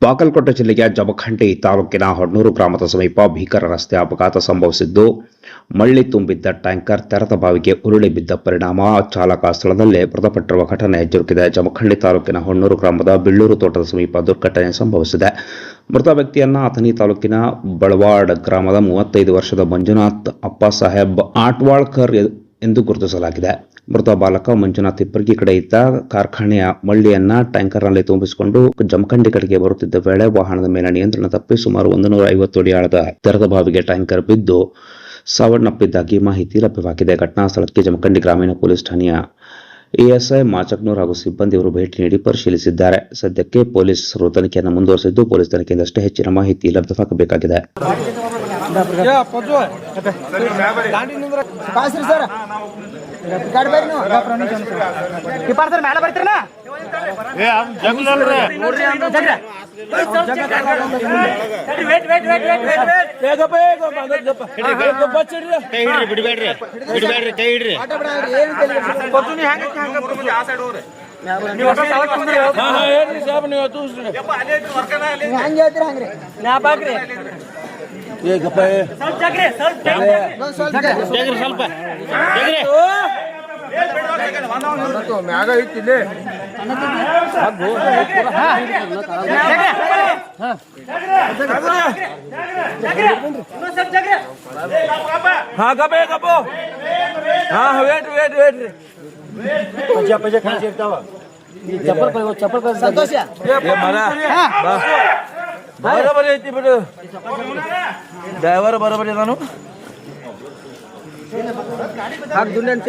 ಬಾಗಲಕೋಟೆ ಜಿಲ್ಲೆಯ ಜಮಖಂಡಿ ತಾಲೂಕಿನ ಹೊಡ್ನೂರು ಗ್ರಾಮದ ಸಮೀಪ ಭೀಕರ ರಸ್ತೆ ಅಪಘಾತ ಸಂಭವಿಸಿದ್ದು, ಮಳ್ಳಿ ತುಂಬಿದ್ದ ಟ್ಯಾಂಕರ್ ತೆರೆದ ಬಾವಿಗೆ ಉರುಳಿ ಬಿದ್ದ ಪರಿಣಾಮ ಚಾಲಕ ಸ್ಥಳದಲ್ಲೇ ಮೃತಪಟ್ಟಿರುವ ಘಟನೆ ಜರುಗಿದೆ. ಜಮಖಂಡಿ ತಾಲೂಕಿನ ಹೊಡ್ನೂರು ಗ್ರಾಮದ ಬಿಳ್ಳೂರು ತೋಟದ ಸಮೀಪ ದುರ್ಘಟನೆ ಸಂಭವಿಸಿದೆ. ಮೃತ ವ್ಯಕ್ತಿಯನ್ನ ಅಥಣಿ ತಾಲೂಕಿನ ಬಳವಾಡ್ ಗ್ರಾಮದ 35 ವರ್ಷದ ಮಂಜುನಾಥ್ ಅಪ್ಪಸಾಹೇಬ್ ಆಟ್ವಾಳ್ಕರ್ ಎಂದು ಗುರುತಿಸಲಾಗಿದೆ. ಮೃತ ಬಾಲಕ ಮಂಜುನಾಥ್ ಇಬ್ಬರಿಗೆ ಕಡೆ ಇದ್ದ ಕಾರ್ಖಾನೆಯ ಮಳ್ಳಿಯನ್ನ ಟ್ಯಾಂಕರ್ನಲ್ಲಿ ತುಂಬಿಸಿಕೊಂಡು ಜಮಖಂಡಿ ಕಡೆಗೆ ಬರುತ್ತಿದ್ದ ವೇಳೆ ವಾಹನದ ಮೇಲೆ ನಿಯಂತ್ರಣ ತಪ್ಪಿ ಸುಮಾರು 150 ಅಡಿ ಆಳದ ತೆರೆದ ಬಾವಿಗೆ ಟ್ಯಾಂಕರ್ ಬಿದ್ದು ಸಾವನ್ನಪ್ಪಿದ್ದಾಗಿ ಮಾಹಿತಿ ಲಭ್ಯವಾಗಿದೆ. ಘಟನಾ ಸ್ಥಳಕ್ಕೆ ಜಮಖಂಡಿ ಗ್ರಾಮೀಣ ಪೊಲೀಸ್ ಠಾಣೆಯ ಎಎಸ್ಐ ಮಾಚಕ್ನೂರ್ ಹಾಗೂ ಸಿಬ್ಬಂದಿಯವರು ಭೇಟಿ ನೀಡಿ ಪರಿಶೀಲಿಸಿದ್ದಾರೆ. ಸದ್ಯಕ್ಕೆ ಪೊಲೀಸರು ತನಿಖೆಯನ್ನು ಮುಂದುವರೆಸಿದ್ದು, ಪೊಲೀಸ್ ತನಿಖೆಯಿಂದಷ್ಟೇ ಹೆಚ್ಚಿನ ಮಾಹಿತಿ ಲಭ್ಯವಾಗಬೇಕಾಗಿದೆ. ಮ್ಯಾಗ ಐತಿಲ್ಲಿ ಚಪ್ಪಲ್ ಸಂತೋಷ ಬರೋಬರಿ ಐತಿ ಬಿಡು. ಡ್ರೈವರ್ ಬರೋಬರಿ ನಾನು ಹಾಕ್ ದುಂಡೆ ಅಂತ